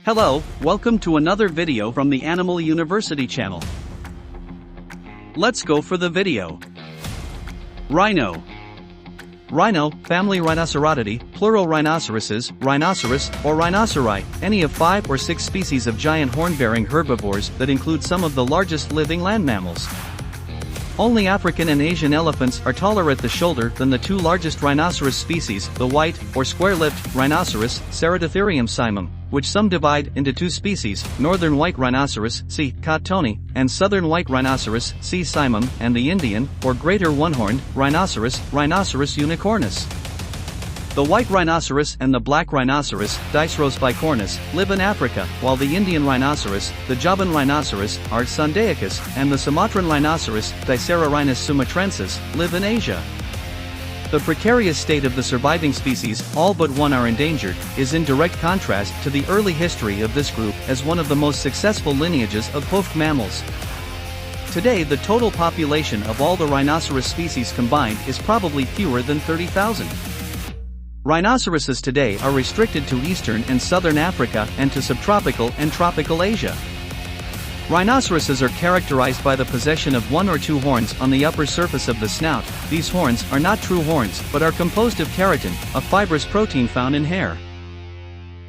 Hello, welcome to another video from the Animal University channel. Let's go for the video. Rhino. Rhino, family Rhinocerotidae, plural rhinoceroses, rhinoceros, or rhinoceri, any of 5 or 6 species of giant horn-bearing herbivores that include some of the largest living land mammals. Only African and Asian elephants are taller at the shoulder than the 2 largest rhinoceros species, the white, or square-lipped, rhinoceros, Ceratotherium simum, which some divide into 2 species, northern white rhinoceros, C. cottoni, and southern white rhinoceros, C. simum, and the Indian, or greater one-horned, rhinoceros, Rhinoceros unicornis. The white rhinoceros and the black rhinoceros, Diceros bicornis, live in Africa, while the Indian rhinoceros, the Javan rhinoceros, R. sundaicus, and the Sumatran rhinoceros, Dicerorhinus sumatrensis, live in Asia. The precarious state of the surviving species, all but one are endangered, is in direct contrast to the early history of this group as one of the most successful lineages of hoofed mammals. Today the total population of all the rhinoceros species combined is probably fewer than 30,000. Rhinoceroses today are restricted to eastern and southern Africa and to subtropical and tropical Asia. Rhinoceroses are characterized by the possession of 1 or 2 horns on the upper surface of the snout. These horns are not true horns but are composed of keratin, a fibrous protein found in hair.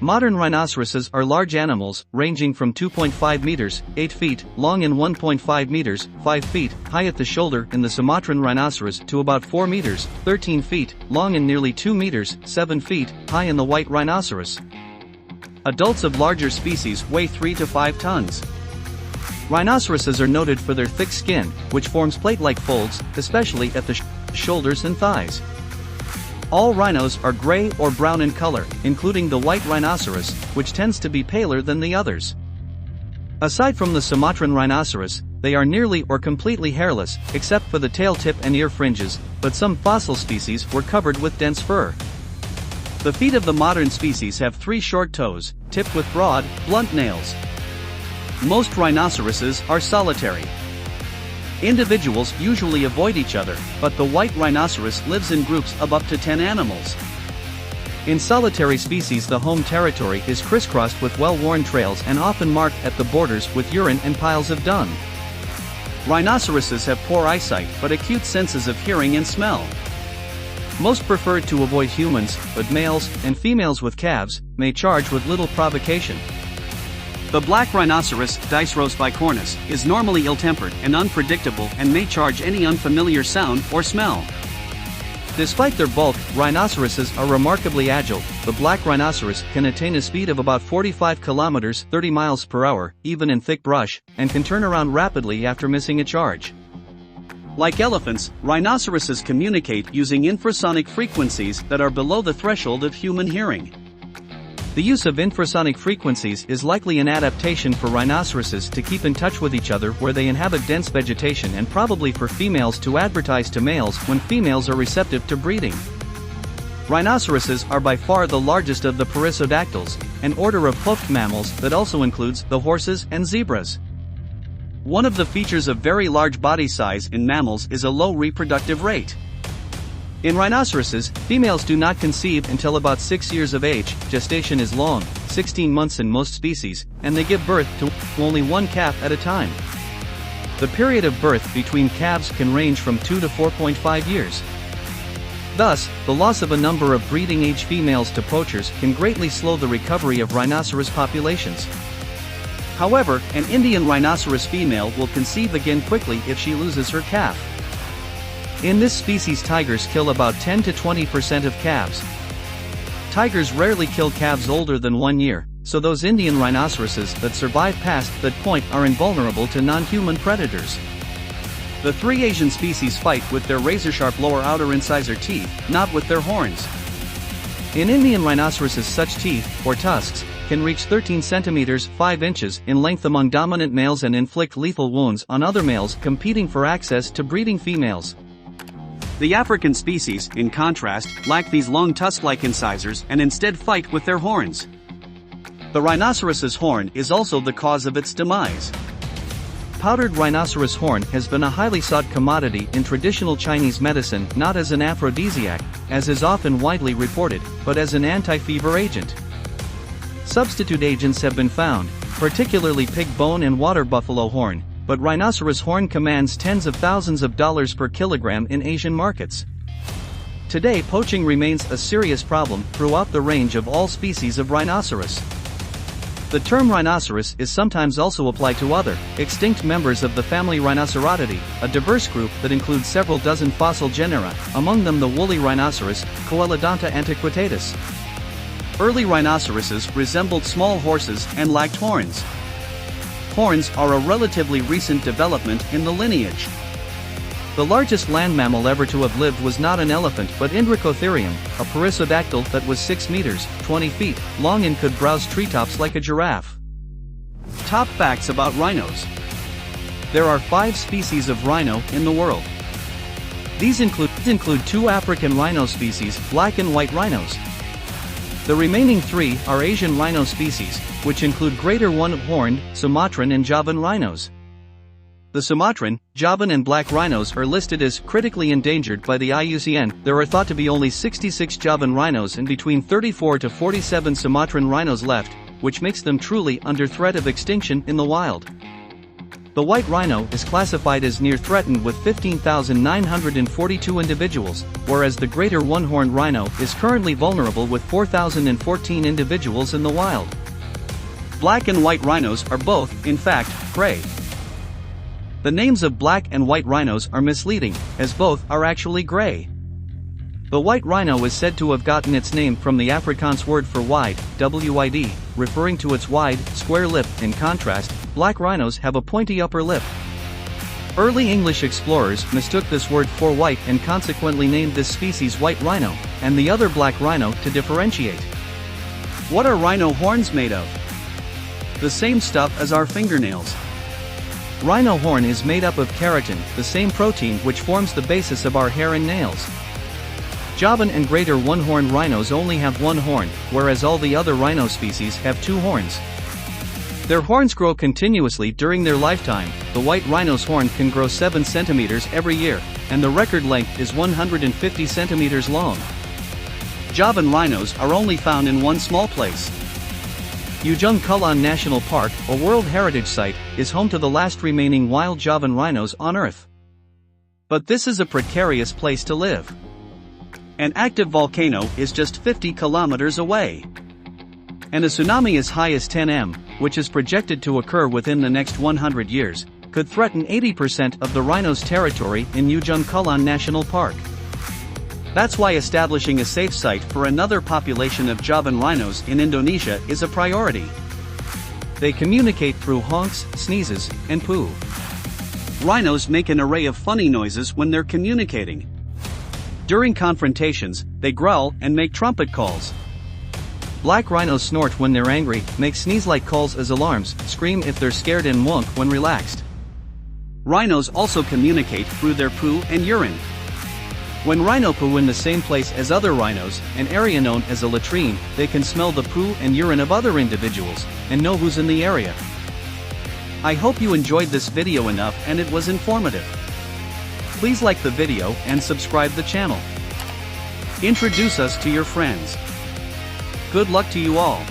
Modern rhinoceroses are large animals, ranging from 2.5 meters, 8 feet, long and 1.5 meters, 5 feet, high at the shoulder in the Sumatran rhinoceros to about 4 meters, 13 feet, long and nearly 2 meters, 7 feet, high in the white rhinoceros. Adults of larger species weigh 3 to 5 tons. Rhinoceroses are noted for their thick skin, which forms plate-like folds, especially at the shoulders and thighs. All rhinos are gray or brown in color, including the white rhinoceros, which tends to be paler than the others. Aside from the Sumatran rhinoceros, they are nearly or completely hairless, except for the tail tip and ear fringes, but some fossil species were covered with dense fur. The feet of the modern species have 3 short toes, tipped with broad, blunt nails. Most rhinoceroses are solitary. Individuals usually avoid each other, but the white rhinoceros lives in groups of up to 10 animals. In solitary species, the home territory is crisscrossed with well-worn trails and often marked at the borders with urine and piles of dung. Rhinoceroses have poor eyesight but acute senses of hearing and smell. Most prefer to avoid humans, but males and females with calves may charge with little provocation. The black rhinoceros, Diceros bicornis, is normally ill-tempered and unpredictable and may charge any unfamiliar sound or smell. Despite their bulk, rhinoceroses are remarkably agile. The black rhinoceros can attain a speed of about 45 kilometers (30 miles per hour, even in thick brush, and can turn around rapidly after missing a charge. Like elephants, rhinoceroses communicate using infrasonic frequencies that are below the threshold of human hearing. The use of infrasonic frequencies is likely an adaptation for rhinoceroses to keep in touch with each other where they inhabit dense vegetation, and probably for females to advertise to males when females are receptive to breeding. Rhinoceroses are by far the largest of the perissodactyls, an order of hoofed mammals that also includes the horses and zebras. One of the features of very large body size in mammals is a low reproductive rate. In rhinoceroses, females do not conceive until about 6 years of age. Gestation is long, 16 months in most species, and they give birth to only 1 calf at a time. The period of birth between calves can range from 2 to 4.5 years. Thus, the loss of a number of breeding-age females to poachers can greatly slow the recovery of rhinoceros populations. However, an Indian rhinoceros female will conceive again quickly if she loses her calf. In this species, tigers kill about 10 to 20% of calves. Tigers rarely kill calves older than 1 year, so those Indian rhinoceroses that survive past that point are invulnerable to non-human predators. The 3 Asian species fight with their razor-sharp lower outer incisor teeth, not with their horns. In Indian rhinoceroses, such teeth, or tusks, can reach 13 centimeters (5 inches) in length among dominant males and inflict lethal wounds on other males competing for access to breeding females. The African species, in contrast, lack these long tusk-like incisors and instead fight with their horns. The rhinoceros's horn is also the cause of its demise. Powdered rhinoceros horn has been a highly sought commodity in traditional Chinese medicine, not as an aphrodisiac, as is often widely reported, but as an anti-fever agent. substitute agents have been found, particularly pig bone and water buffalo horn, but rhinoceros horn commands tens of thousands of dollars per kilogram in Asian markets. Today, poaching remains a serious problem throughout the range of all species of rhinoceros. The term rhinoceros is sometimes also applied to other, extinct members of the family Rhinocerotidae, a diverse group that includes several dozen fossil genera, among them the woolly rhinoceros, Coelodonta antiquitatis. Early rhinoceroses resembled small horses and lacked horns. Horns are a relatively recent development in the lineage. The largest land mammal ever to have lived was not an elephant but Indricotherium, a perissodactyl that was 6 meters, 20 feet, long and could browse treetops like a giraffe. Top facts about rhinos. There are 5 species of rhino in the world. These include 2 African rhino species, black and white rhinos. The remaining 3 are Asian rhino species, which include greater one-horned, Sumatran and Javan rhinos. The Sumatran, Javan and black rhinos are listed as critically endangered by the IUCN. There are thought to be only 66 Javan rhinos and between 34 to 47 Sumatran rhinos left, which makes them truly under threat of extinction in the wild. The white rhino is classified as near threatened with 15,942 individuals, whereas the greater one-horned rhino is currently vulnerable with 4,014 individuals in the wild. Black and white rhinos are both, in fact, gray. The names of black and white rhinos are misleading, as both are actually gray. The white rhino is said to have gotten its name from the Afrikaans word for wide, WID, referring to its wide, square lip. In contrast, black rhinos have a pointy upper lip. Early English explorers mistook this word for white and consequently named this species white rhino, and the other black rhino to differentiate. What are rhino horns made of? The same stuff as our fingernails. Rhino horn is made up of keratin, the same protein which forms the basis of our hair and nails. Javan and greater one-horned rhinos only have one horn, whereas all the other rhino species have 2 horns. Their horns grow continuously during their lifetime. The white rhino's horn can grow 7 centimeters every year, and the record length is 150 centimeters long. Javan rhinos are only found in one small place. Ujung Kulon National Park, a World Heritage Site, is home to the last remaining wild Javan rhinos on Earth. But this is a precarious place to live. An active volcano is just 50 kilometers away. And a tsunami as high as 10 m, which is projected to occur within the next 100 years, could threaten 80% of the rhino's territory in Ujung Kulon National Park. That's why establishing a safe site for another population of Javan rhinos in Indonesia is a priority. They communicate through honks, sneezes, and poo. Rhinos make an array of funny noises when they're communicating. During confrontations, they growl and make trumpet calls. Black rhinos snort when they're angry, make sneeze-like calls as alarms, scream if they're scared and wonk when relaxed. Rhinos also communicate through their poo and urine. When rhino poo in the same place as other rhinos, an area known as a latrine, they can smell the poo and urine of other individuals, and know who's in the area. I hope you enjoyed this video enough and it was informative. Please like the video and subscribe the channel. Introduce us to your friends. Good luck to you all.